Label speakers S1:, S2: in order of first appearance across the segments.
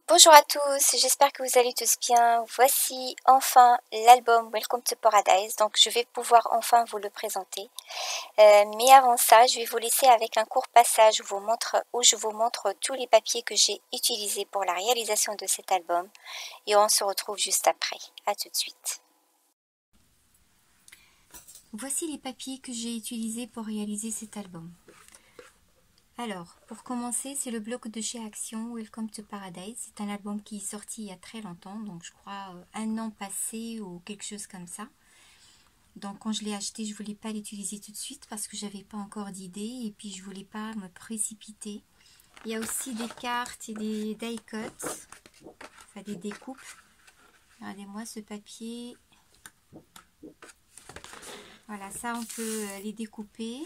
S1: Bonjour à tous, j'espère que vous allez tous bien. Voici enfin l'album Welcome to Paradise, donc je vais pouvoir enfin vous le présenter. Mais avant ça, je vais vous laisser avec un court passage où je vous montre tous les papiers que j'ai utilisés pour la réalisation de cet album. Et on se retrouve juste après. À tout de suite.
S2: Voici les papiers que j'ai utilisés pour réaliser cet album. Alors, pour commencer, c'est le bloc de chez Action, Welcome to Paradise. C'est un album qui est sorti il y a très longtemps, donc je crois un an passé ou quelque chose comme ça. Donc quand je l'ai acheté, je ne voulais pas l'utiliser tout de suite parce que j'avais pas encore d'idée et puis je voulais pas me précipiter. Il y a aussi des cartes et des die cuts, enfin des découpes. Regardez-moi ce papier. Voilà, ça on peut les découper.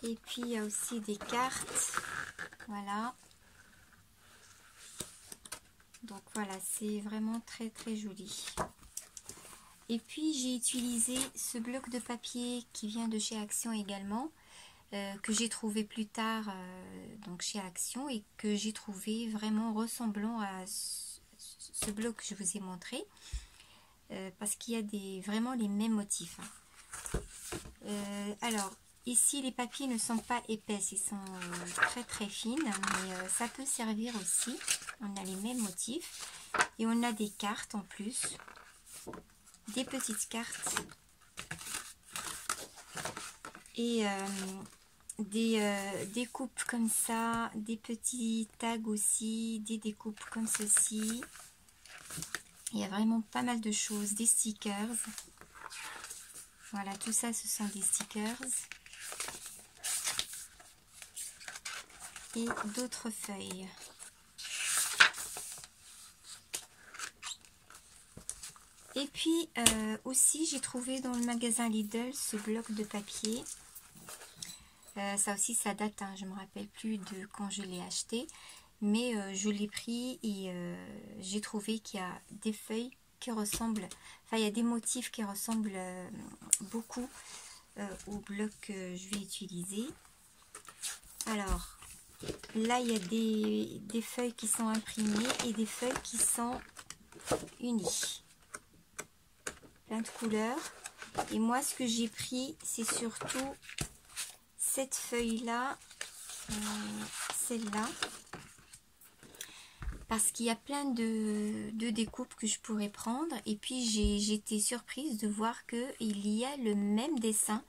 S2: Et puis il y a aussi des cartes. Voilà. Donc voilà, c'est vraiment très très joli. Et puis j'ai utilisé ce bloc de papier qui vient de chez Action également, que j'ai trouvé plus tard donc chez Action et que j'ai trouvé vraiment ressemblant à ce bloc que je vous ai montré, parce qu'il y a vraiment les mêmes motifs. Alors ici les papiers ne sont pas épaisses, ils sont très très fines, mais ça peut servir aussi. On a les mêmes motifs et on a des cartes en plus, des petites cartes et des découpes comme ça, des petits tags aussi, des découpes comme ceci. Il y a vraiment pas mal de choses, des stickers. Voilà, tout ça ce sont des stickers et d'autres feuilles. Et puis aussi j'ai trouvé dans le magasin Lidl ce bloc de papier. Ça aussi ça date, hein, je ne me rappelle plus de quand je l'ai acheté, mais je l'ai pris et j'ai trouvé qu'il y a des feuilles qui ressemblent, enfin il y a des motifs qui ressemblent beaucoup au bloc que je vais utiliser. Alors là il y a des feuilles qui sont imprimées et des feuilles qui sont unies, plein de couleurs. Et moi ce que j'ai pris c'est surtout cette feuille là, celle-là, parce qu'il y a plein de découpes que je pourrais prendre. Et puis j'ai été surprise de voir qu'il y a le même dessin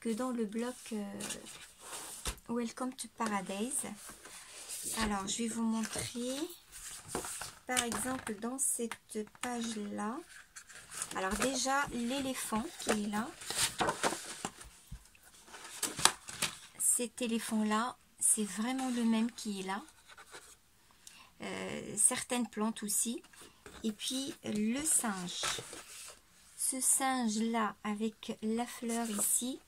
S2: que dans le bloc Welcome to Paradise. Alors je vais vous montrer par exemple dans cette page là. Alors déjà l'éléphant qui est là, cet éléphant là c'est vraiment le même qui est là. Certaines plantes aussi. Et puis le singe, ce singe là avec la fleur ici,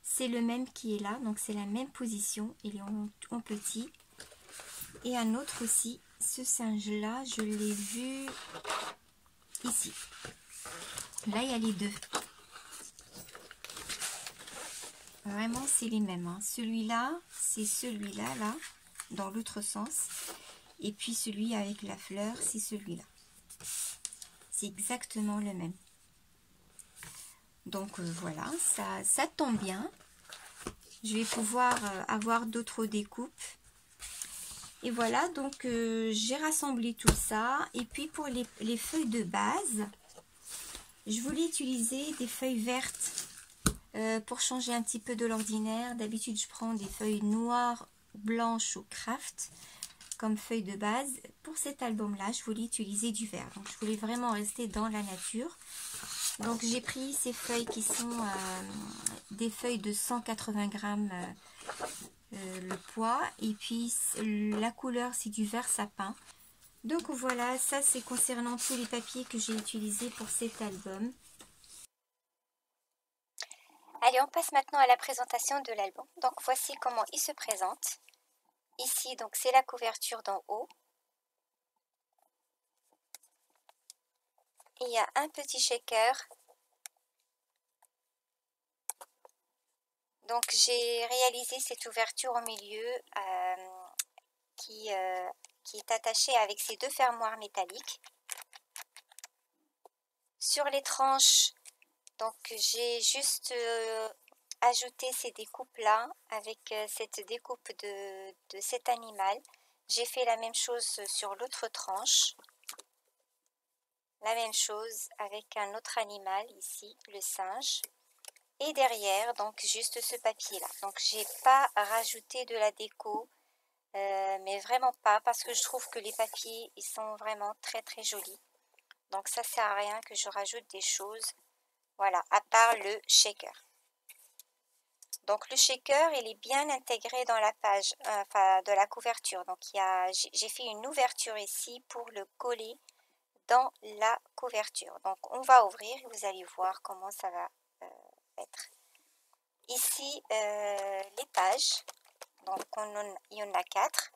S2: c'est le même qui est là, donc c'est la même position, il est en petit. Et un autre aussi, ce singe là je l'ai vu ici. Là il y a les deux, vraiment c'est les mêmes, hein. Celui-là c'est celui-là là dans l'autre sens, et puis celui avec la fleur c'est celui-là, c'est exactement le même. Donc voilà, ça tombe bien, je vais pouvoir avoir d'autres découpes. Et voilà, donc j'ai rassemblé tout ça. Et puis pour les feuilles de base, je voulais utiliser des feuilles vertes pour changer un petit peu de l'ordinaire. D'habitude je prends des feuilles noires, blanches ou craft comme feuilles de base. Pour cet album là je voulais utiliser du vert, donc je voulais vraiment rester dans la nature. Donc j'ai pris ces feuilles qui sont des feuilles de 180 grammes le poids, et puis la couleur c'est du vert sapin. Donc voilà, ça c'est concernant tous les papiers que j'ai utilisés pour cet album.
S1: Allez, on passe maintenant à la présentation de l'album. Donc voici comment il se présente. Ici, donc c'est la couverture d'en haut. Il y a un petit shaker. Donc j'ai réalisé cette ouverture au milieu qui est attaché avec ces deux fermoirs métalliques. Sur les tranches, donc j'ai juste ajouté ces découpes là avec cette découpe de cet animal. J'ai fait la même chose sur l'autre tranche. La même chose avec un autre animal ici, le singe. Et derrière, donc juste ce papier là. Donc j'ai pas rajouté de la déco, mais vraiment pas, parce que je trouve que les papiers ils sont vraiment très très jolis. Donc ça sert à rien que je rajoute des choses. Voilà, à part le shaker. Donc le shaker, il est bien intégré dans la page, enfin de la couverture. Donc j'ai fait une ouverture ici pour le coller dans la couverture. Donc on va ouvrir et vous allez voir comment ça va être. Ici les pages, donc il y en a 4.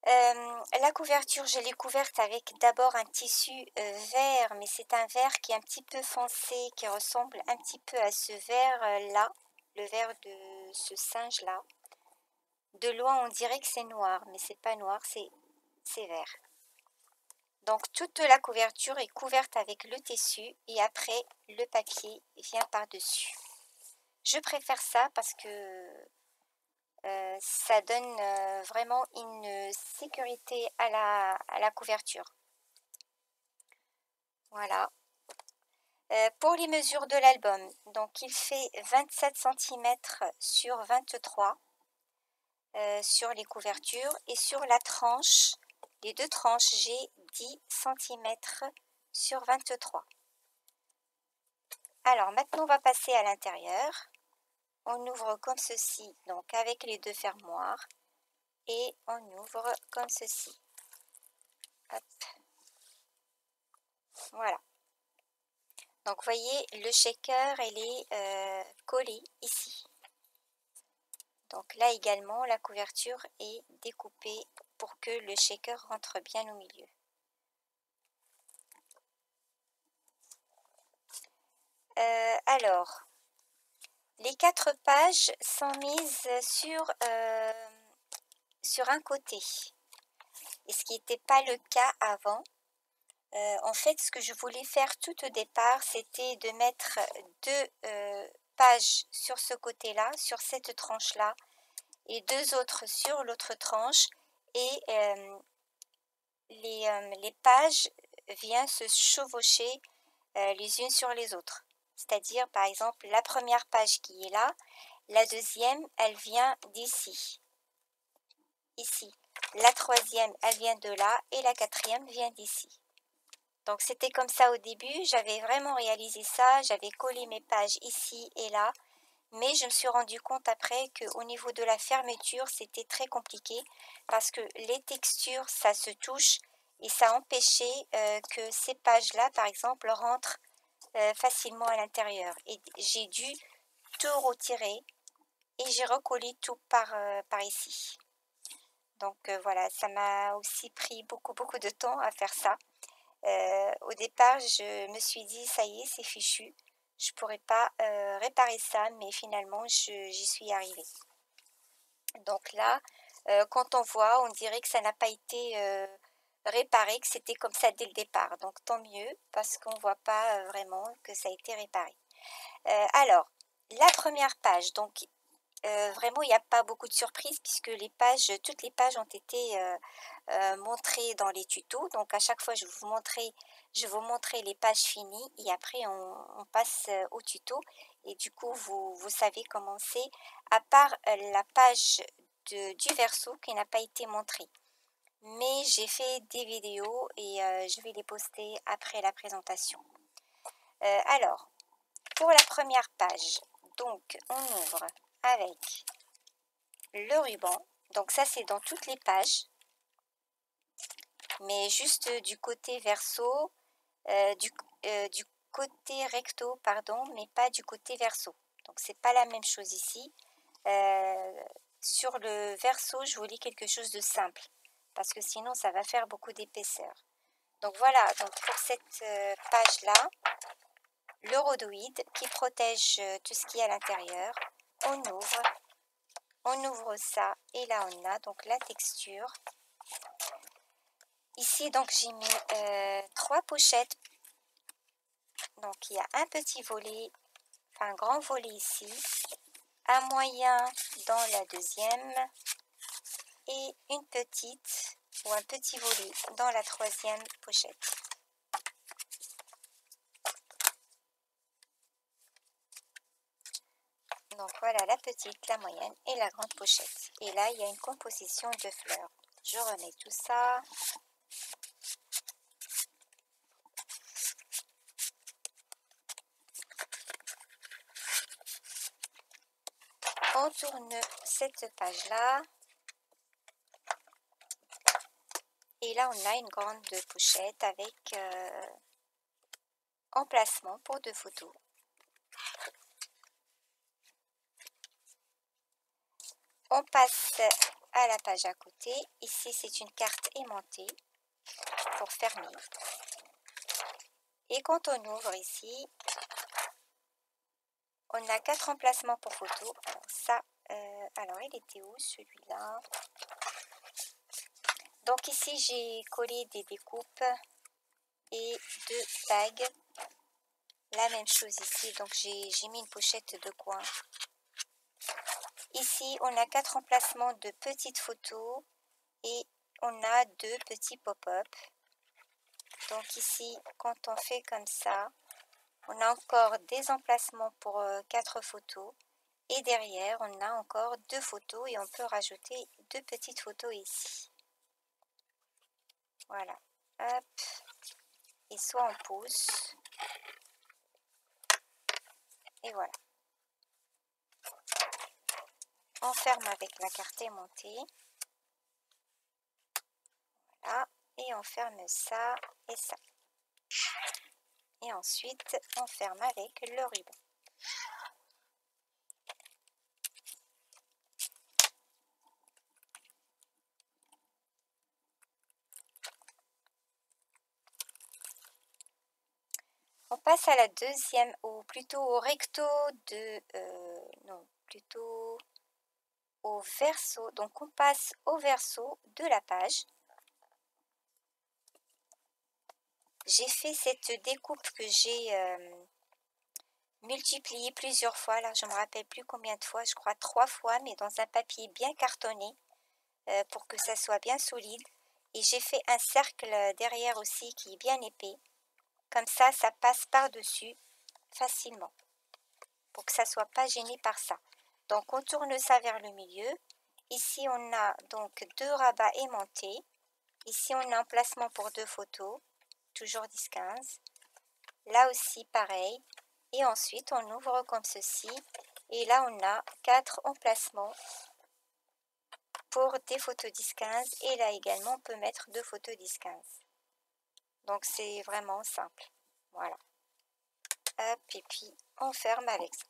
S1: La couverture, je l'ai couverte avec d'abord un tissu vert, mais c'est un vert qui est un petit peu foncé, qui ressemble un petit peu à ce vert là, le vert de ce singe là. De loin, on dirait que c'est noir, mais c'est pas noir, c'est vert. Donc toute la couverture est couverte avec le tissu et après le papier vient par-dessus. Je préfère ça parce que ça donne vraiment une sécurité à la couverture. Voilà. Pour les mesures de l'album, donc il fait 27 cm sur 23 sur les couvertures et sur la tranche, les deux tranches, j'ai 10 cm sur 23. Alors maintenant on va passer à l'intérieur. On ouvre comme ceci, donc avec les deux fermoirs, et on ouvre comme ceci. Hop. Voilà. Donc vous voyez, le shaker, il est collé ici. Donc là également, la couverture est découpée pour que le shaker rentre bien au milieu. Alors, les 4 pages sont mises sur un côté. Et ce qui n'était pas le cas avant. En fait, ce que je voulais faire tout au départ, c'était de mettre 2 pages sur ce côté-là, sur cette tranche-là, et 2 autres sur l'autre tranche, et les pages viennent se chevaucher les unes sur les autres. C'est-à-dire, par exemple, la première page qui est là, la deuxième, elle vient d'ici, ici. La troisième, elle vient de là, et la quatrième vient d'ici. Donc c'était comme ça au début, j'avais vraiment réalisé ça, j'avais collé mes pages ici et là, mais je me suis rendu compte après qu'au niveau de la fermeture, c'était très compliqué parce que les textures, ça se touche et ça empêchait que ces pages-là, par exemple, rentrent facilement à l'intérieur. Et j'ai dû tout retirer et j'ai recollé tout par ici. Donc voilà, ça m'a aussi pris beaucoup de temps à faire ça. Au départ, je me suis dit, ça y est, c'est fichu. Je ne pourrais pas réparer ça, mais finalement, j'y suis arrivée. Donc là, quand on voit, on dirait que ça n'a pas été réparé, que c'était comme ça dès le départ. Donc tant mieux, parce qu'on ne voit pas vraiment que ça a été réparé. Alors, la première page, donc vraiment, il n'y a pas beaucoup de surprises puisque toutes les pages ont été montrées dans les tutos. Donc à chaque fois, je vous montrer les pages finies et après on passe au tuto. Et du coup, vous savez comment c'est, à part la page du verso qui n'a pas été montrée. Mais j'ai fait des vidéos et je vais les poster après la présentation. Alors, pour la première page, donc on ouvre avec le ruban. Donc ça c'est dans toutes les pages, mais juste du côté verso, du côté recto, pardon, mais pas du côté verso. Donc c'est pas la même chose ici. Sur le verso, je voulais quelque chose de simple, parce que sinon ça va faire beaucoup d'épaisseur. Donc voilà, donc pour cette page-là, le rhodoïde qui protège tout ce qui est à l'intérieur. On ouvre On ouvre ça et là on a donc la texture. Ici donc j'ai mis 3 pochettes. Donc il y a un petit volet, enfin un grand volet ici, un moyen dans la deuxième et une petite ou un petit volet dans la troisième pochette. Donc voilà la petite, la moyenne et la grande pochette. Et là il y a une composition de fleurs. Je remets tout ça. On tourne cette page-là. Et là, on a une grande pochette avec emplacement pour 2 photos. On passe à la page à côté. Ici, c'est une carte aimantée pour fermer. Et quand on ouvre ici, on a 4 emplacements pour photos. Alors ça, alors il était où celui-là? Donc ici, j'ai collé des découpes et 2 tags. La même chose ici, donc j'ai mis une pochette de coin. Ici, on a 4 emplacements de petites photos et on a 2 petits pop-up. Donc ici, quand on fait comme ça, on a encore des emplacements pour 4 photos. Et derrière, on a encore 2 photos et on peut rajouter 2 petites photos ici. Voilà. Hop. Et soit on pousse. Et voilà. On ferme avec la carte aimantée. Voilà. Et on ferme ça et ça. Et ensuite, on ferme avec le ruban. On passe à la deuxième, ou plutôt au recto de... non, plutôt au verso. Donc on passe au verso de la page. J'ai fait cette découpe que j'ai multipliée plusieurs fois. Là, je ne me rappelle plus combien de fois, je crois 3 fois, mais dans un papier bien cartonné pour que ça soit bien solide. Et j'ai fait un cercle derrière aussi qui est bien épais. Comme ça passe par-dessus facilement pour que ça ne soit pas gêné par ça. Donc, on tourne ça vers le milieu. Ici, on a donc 2 rabats aimantés. Ici, on a un emplacement pour 2 photos, toujours 10-15. Là aussi, pareil. Et ensuite, on ouvre comme ceci. Et là, on a 4 emplacements pour des photos 10-15. Et là également, on peut mettre 2 photos 10-15. Donc, c'est vraiment simple. Voilà. Hop, et puis, on ferme avec ça.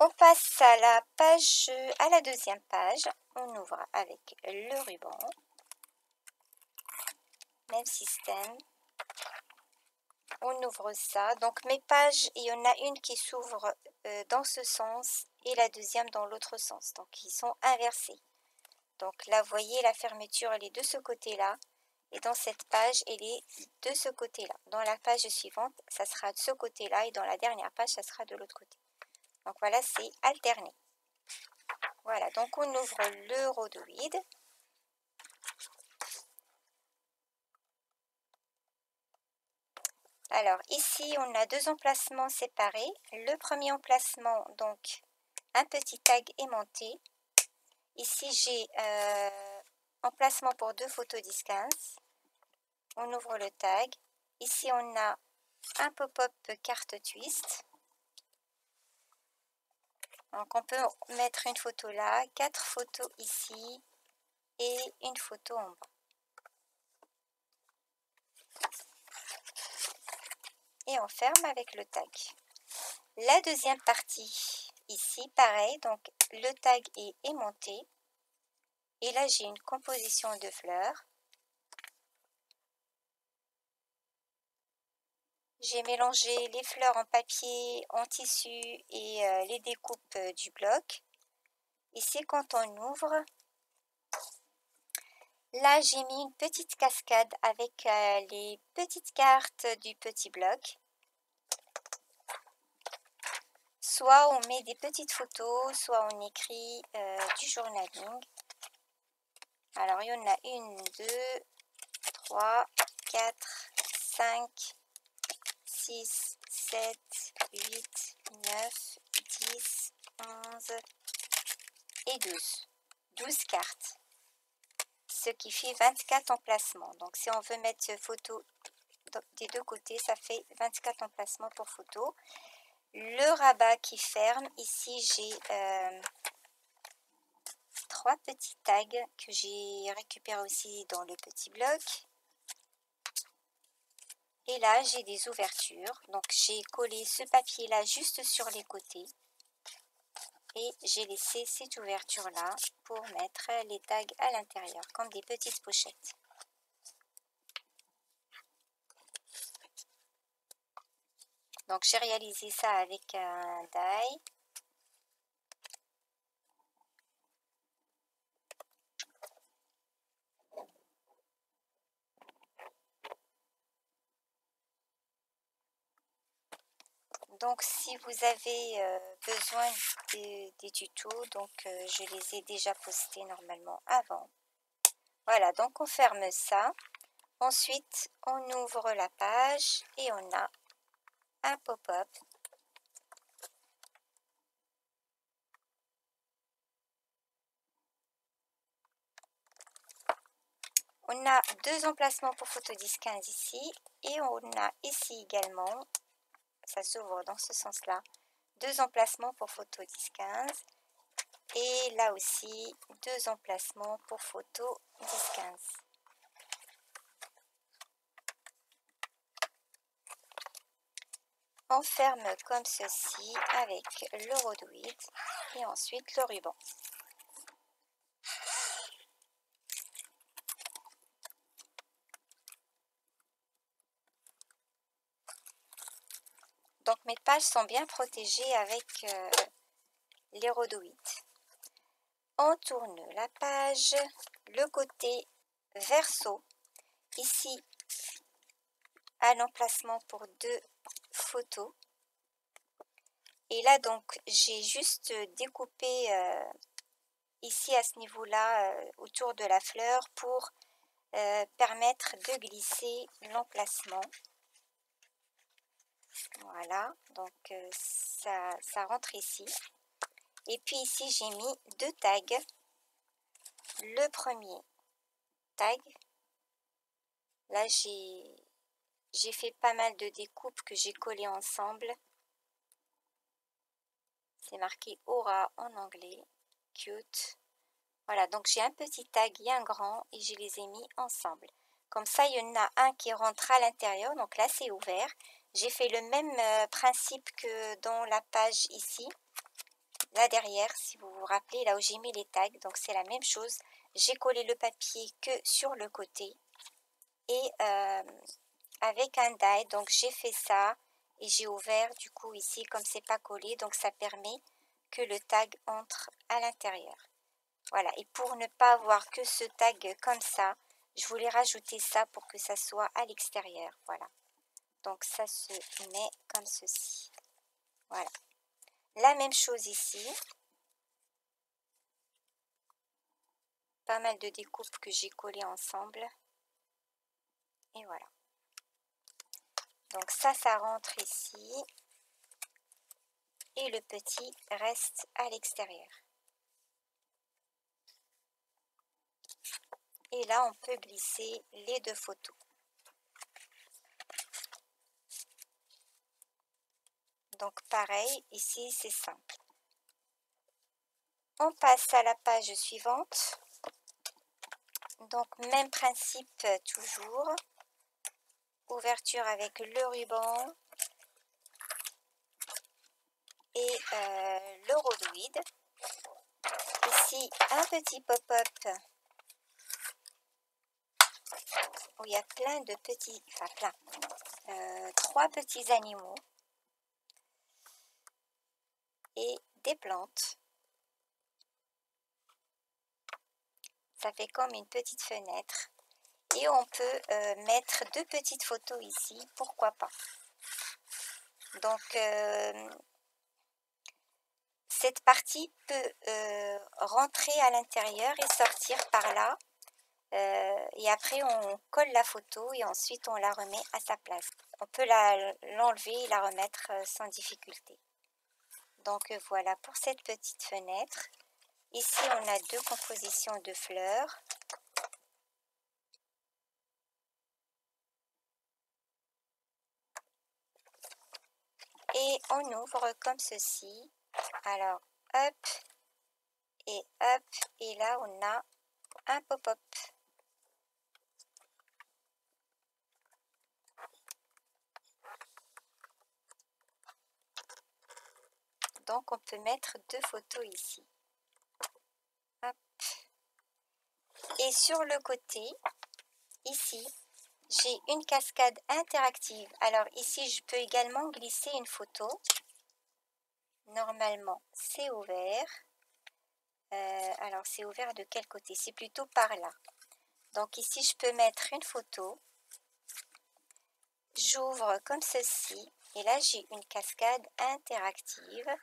S1: On passe à la page, à la deuxième page. On ouvre avec le ruban. Même système. On ouvre ça. Donc mes pages, il y en a une qui s'ouvre dans ce sens et la deuxième dans l'autre sens. Donc ils sont inversés. Donc là, vous voyez, la fermeture, elle est de ce côté-là. Et dans cette page, elle est de ce côté-là. Dans la page suivante, ça sera de ce côté-là. Et dans la dernière page, ça sera de l'autre côté. Donc voilà, c'est alterné. Voilà, donc on ouvre le rhodoïde. Alors ici, on a 2 emplacements séparés. Le premier emplacement, donc un petit tag aimanté. Ici, j'ai emplacement pour 2 photos 10-15. On ouvre le tag. Ici, on a un pop-up carte twist. Donc on peut mettre une photo là, 4 photos ici et une photo en bas. Et on ferme avec le tag. La deuxième partie, ici, pareil, donc le tag est aimanté. Et là, j'ai une composition de fleurs. J'ai mélangé les fleurs en papier, en tissu et les découpes du bloc. Ici, quand on ouvre, là j'ai mis une petite cascade avec les petites cartes du petit bloc. Soit on met des petites photos, soit on écrit du journaling. Alors il y en a 1, 2, 3, 4, 5, 6, 7, 8, 9, 10, 11 et 12. 12 cartes. Ce qui fait 24 emplacements. Donc si on veut mettre photo des deux côtés, ça fait 24 emplacements pour photo. Le rabat qui ferme, ici j'ai 3 petits tags que j'ai récupérés aussi dans le petit bloc. Et là, j'ai des ouvertures. Donc, j'ai collé ce papier-là juste sur les côtés. Et j'ai laissé cette ouverture-là pour mettre les tags à l'intérieur, comme des petites pochettes. Donc, j'ai réalisé ça avec un die. Donc, si vous avez besoin des tutos, donc je les ai déjà postés normalement avant. Voilà, donc on ferme ça. Ensuite, on ouvre la page et on a un pop-up. On a 2 emplacements pour photo 10-15 ici et on a ici également, ça s'ouvre dans ce sens-là, 2 emplacements pour photo 10-15 et là aussi 2 emplacements pour photo 10-15. On ferme comme ceci avec le rhodoïd et ensuite le ruban. Donc mes pages sont bien protégées avec les rhodoïdes. On tourne la page, le côté verso, ici un emplacement pour 2 photos. Et là donc j'ai juste découpé ici à ce niveau-là autour de la fleur pour permettre de glisser l'emplacement. Voilà, donc ça rentre ici. Et puis ici j'ai mis 2 tags. Le premier tag, là j'ai fait pas mal de découpes que j'ai collées ensemble. C'est marqué Aura en anglais, cute. Voilà, donc j'ai un petit tag et un grand et je les ai mis ensemble. Comme ça, il y en a un qui rentre à l'intérieur, donc là c'est ouvert. J'ai fait le même principe que dans la page ici. Là derrière, si vous vous rappelez, là où j'ai mis les tags, donc c'est la même chose. J'ai collé le papier que sur le côté et avec un die, donc j'ai fait ça et j'ai ouvert du coup ici comme c'est pas collé, donc ça permet que le tag entre à l'intérieur. Voilà, et pour ne pas avoir que ce tag comme ça, je voulais rajouter ça pour que ça soit à l'extérieur. Voilà, donc ça se met comme ceci. Voilà, la même chose ici. Pas mal de découpes que j'ai collées ensemble. Et voilà. Donc ça rentre ici. Et le petit reste à l'extérieur. Et là, on peut glisser les 2 photos. Donc pareil, ici c'est simple. On passe à la page suivante. Donc même principe toujours. Ouverture avec le ruban et le rhodoïd. Ici un petit pop-up où il y a plein de petits, enfin plein, 3 petits animaux et des plantes. Ça fait comme une petite fenêtre. Et on peut mettre 2 petites photos ici, pourquoi pas. Donc, cette partie peut rentrer à l'intérieur et sortir par là. Et après, on colle la photo et ensuite on la remet à sa place. On peut l'enlever et la remettre sans difficulté. Donc voilà pour cette petite fenêtre. Ici, on a 2 compositions de fleurs. Et on ouvre comme ceci. Alors, hop, et hop, et là on a un pop-up. Donc on peut mettre 2 photos ici. Hop. Et sur le côté, ici, j'ai une cascade interactive. Alors ici, je peux également glisser une photo. Normalement, c'est ouvert. Alors c'est ouvert de quel côté? C'est plutôt par là. Donc ici, je peux mettre une photo. J'ouvre comme ceci. Et là, j'ai une cascade interactive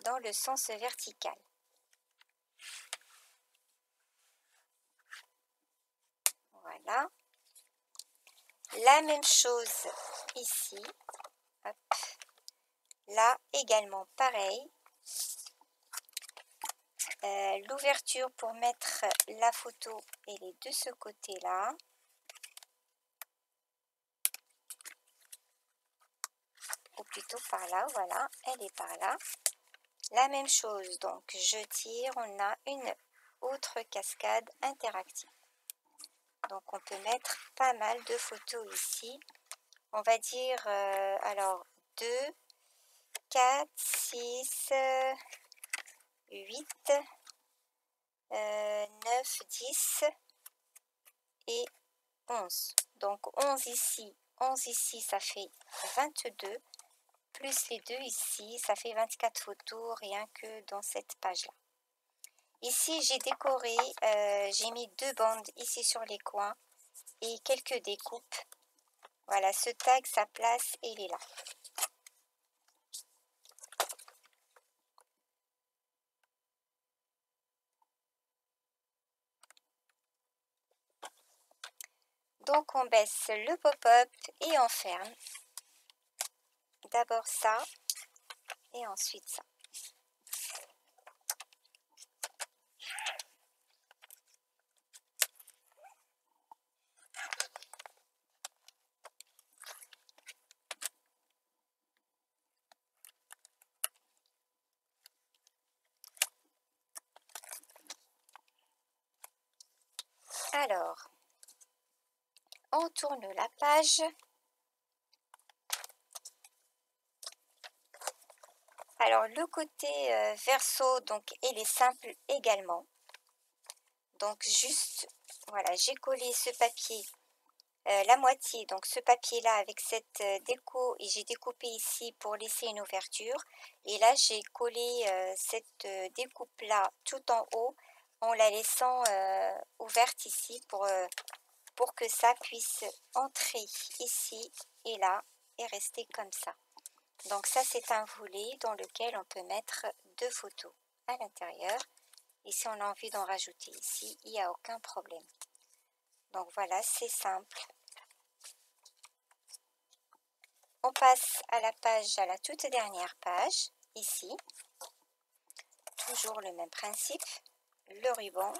S1: dans le sens vertical. Voilà. La même chose ici. Hop. Là également pareil. L'ouverture pour mettre la photo, elle est de ce côté-là. Ou plutôt par là, voilà, elle est par là. La même chose, donc je tire, on a une autre cascade interactive. Donc on peut mettre pas mal de photos ici. On va dire, alors 2, 4, 6, 8, 9, 10 et 11. Donc 11 ici, ça fait 22. Plus les 2 ici, ça fait 24 photos rien que dans cette page-là. Ici, j'ai décoré, j'ai mis 2 bandes ici sur les coins et quelques découpes. Voilà, ce tag, sa place, il est là. Donc, on baisse le pop-up et on ferme. D'abord ça et ensuite ça. Alors, on tourne la page. Alors, le côté verso, donc, il est simple également. Donc, juste, voilà, j'ai collé ce papier, la moitié, donc ce papier-là avec cette déco, et j'ai découpé ici pour laisser une ouverture. Et là, j'ai collé cette découpe-là tout en haut, en la laissant ouverte ici pour que ça puisse entrer ici et là et rester comme ça. Donc ça, c'est un volet dans lequel on peut mettre 2 photos à l'intérieur. Et si on a envie d'en rajouter ici, il n'y a aucun problème. Donc voilà, c'est simple. On passe à la toute dernière page, ici. Toujours le même principe, le ruban.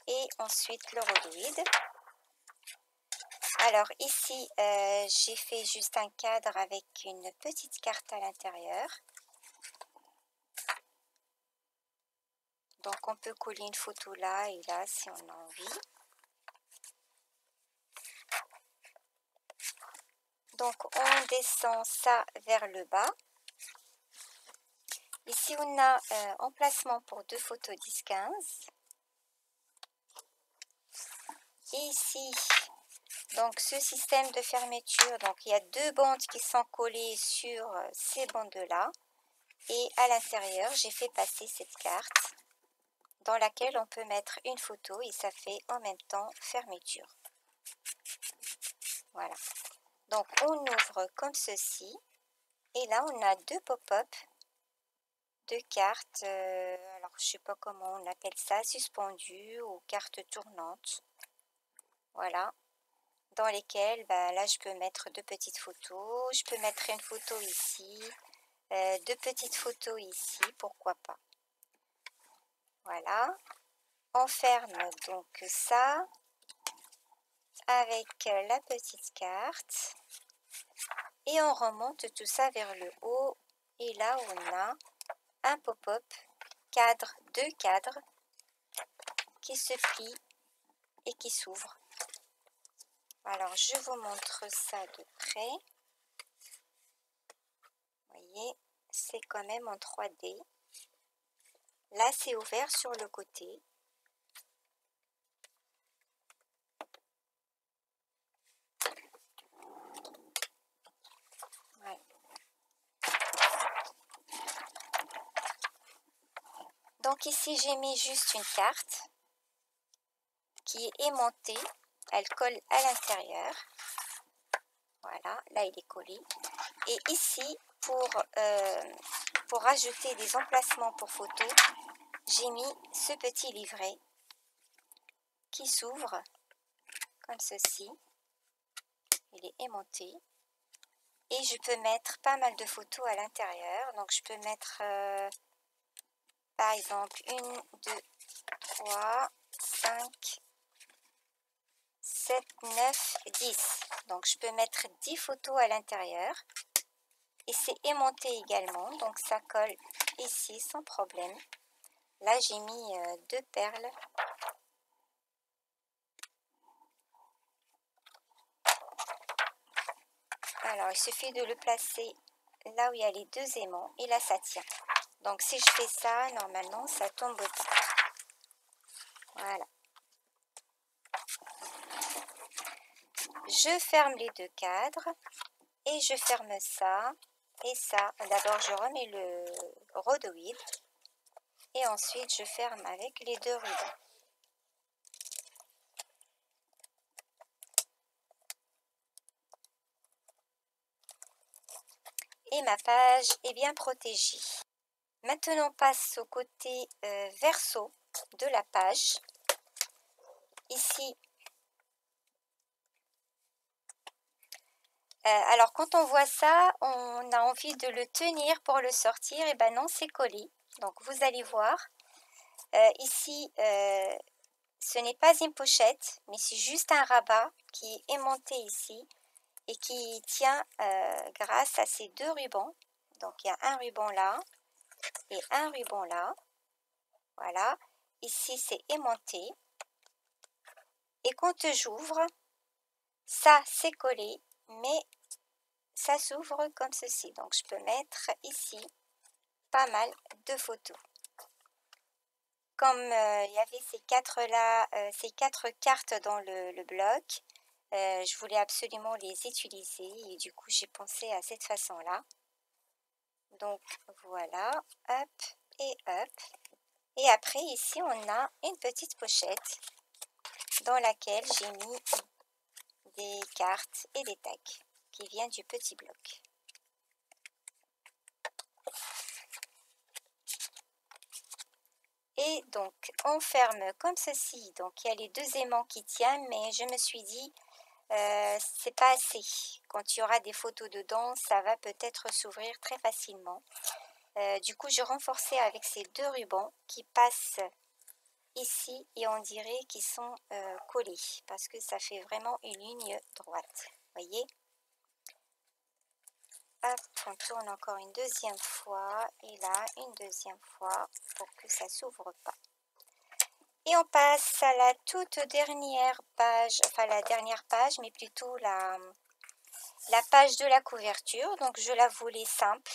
S1: Et ensuite le rhodoïde. Alors ici, j'ai fait juste un cadre avec une petite carte à l'intérieur. Donc on peut coller une photo là et là si on a envie. Donc on descend ça vers le bas. Ici ici, on a emplacement pour 2 photos 10-15. Et ici, donc ce système de fermeture, donc il y a 2 bandes qui sont collées sur ces bandes-là. Et à l'intérieur, j'ai fait passer cette carte dans laquelle on peut mettre une photo et ça fait en même temps fermeture. Voilà. Donc on ouvre comme ceci. Et là, on a 2 pop-up de cartes, alors je ne sais pas comment on appelle ça, suspendues ou cartes tournantes. Voilà, dans lesquelles, là, je peux mettre 2 petites photos. Je peux mettre une photo ici, 2 petites photos ici, pourquoi pas. Voilà, on ferme donc ça avec la petite carte. Et on remonte tout ça vers le haut. Et là, on a un pop-up cadre, 2 cadres qui se plient et qui s'ouvrent. Alors, je vous montre ça de près. Vous voyez, c'est quand même en 3D. Là, c'est ouvert sur le côté. Ouais. Donc ici, j'ai mis juste une carte qui est aimantée. Elle colle à l'intérieur. Voilà, là, il est collé. Et ici, pour ajouter des emplacements pour photos, j'ai mis ce petit livret qui s'ouvre comme ceci. Il est aimanté. Et je peux mettre pas mal de photos à l'intérieur. Donc, je peux mettre, par exemple, 1, 2, 3, 5, 7, 9, 10. Donc, je peux mettre 10 photos à l'intérieur. Et c'est aimanté également. Donc, ça colle ici sans problème. Là, j'ai mis 2 perles. Alors, il suffit de le placer là où il y a les 2 aimants. Et là, ça tient. Donc, si je fais ça, normalement, ça tombe au-dessus. Voilà. Je ferme les 2 cadres. Et je ferme ça et ça. D'abord, je remets le rhodoïd. Et ensuite, je ferme avec les 2 rubans. Et ma page est bien protégée. Maintenant, on passe au côté verso de la page. Ici, alors quand on voit ça, on a envie de le tenir pour le sortir. Et ben non, c'est collé. Donc, vous allez voir. Ici, ce n'est pas une pochette, mais c'est juste un rabat qui est aimanté ici. Et qui tient grâce à ces 2 rubans. Donc, il y a un ruban là et un ruban là. Voilà. Ici, c'est aimanté. Et quand j'ouvre, ça, c'est collé, mais ça s'ouvre comme ceci. Donc, je peux mettre ici pas mal de photos. Comme il y avait ces 4 là, ces 4 cartes dans le bloc, je voulais absolument les utiliser et du coup, j'ai pensé à cette façon-là. Donc voilà, hop et hop. Et après ici on a une petite pochette dans laquelle j'ai mis des cartes et des tags qui viennent du petit bloc. Et donc on ferme comme ceci. Donc il y a les 2 aimants qui tiennent, mais je me suis dit c'est pas assez. Quand il y aura des photos dedans, ça va peut-être s'ouvrir très facilement. Du coup, je renforçais avec ces 2 rubans qui passent ici et on dirait qu'ils sont collés parce que ça fait vraiment une ligne droite. Voyez? Hop, on tourne encore une 2e fois et là, une 2e fois pour que ça s'ouvre pas. Et on passe à la toute dernière page, enfin la dernière page, mais plutôt la page de la couverture. Donc, je la voulais simple.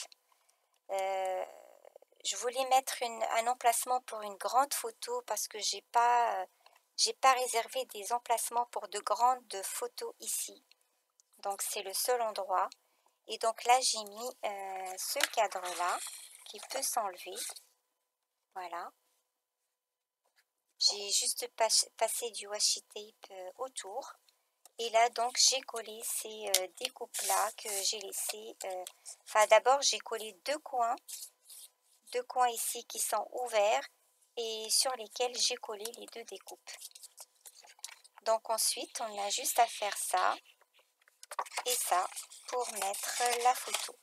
S1: Je je voulais mettre un emplacement pour une grande photo parce que j'ai pas réservé des emplacements pour de grandes photos ici. Donc c'est le seul endroit. Et donc là j'ai mis ce cadre-là qui peut s'enlever. Voilà. J'ai juste passé du washi tape autour. Et là, donc, j'ai collé ces découpes-là que j'ai laissées. Enfin, d'abord, j'ai collé deux coins ici qui sont ouverts et sur lesquels j'ai collé les deux découpes. Donc, ensuite, on a juste à faire ça et ça pour mettre la photo.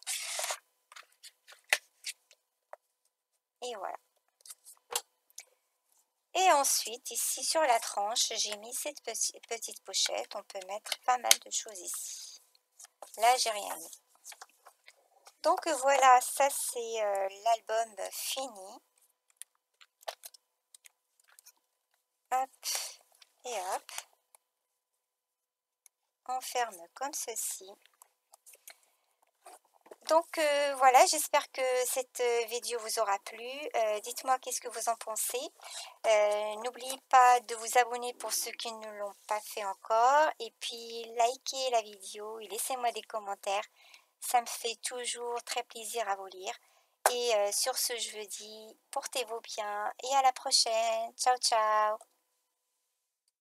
S1: Et voilà. Et ensuite, ici sur la tranche, j'ai mis cette petite pochette. On peut mettre pas mal de choses ici. Là, j'ai rien mis. Donc voilà, ça c'est l'album fini. Hop et hop. On ferme comme ceci. Donc voilà, j'espère que cette vidéo vous aura plu. Dites-moi qu'est-ce que vous en pensez. N'oubliez pas de vous abonner pour ceux qui ne l'ont pas fait encore. Et puis likez la vidéo et laissez-moi des commentaires. Ça me fait toujours très plaisir à vous lire. Et sur ce, je vous dis, portez-vous bien et à la prochaine. Ciao, ciao.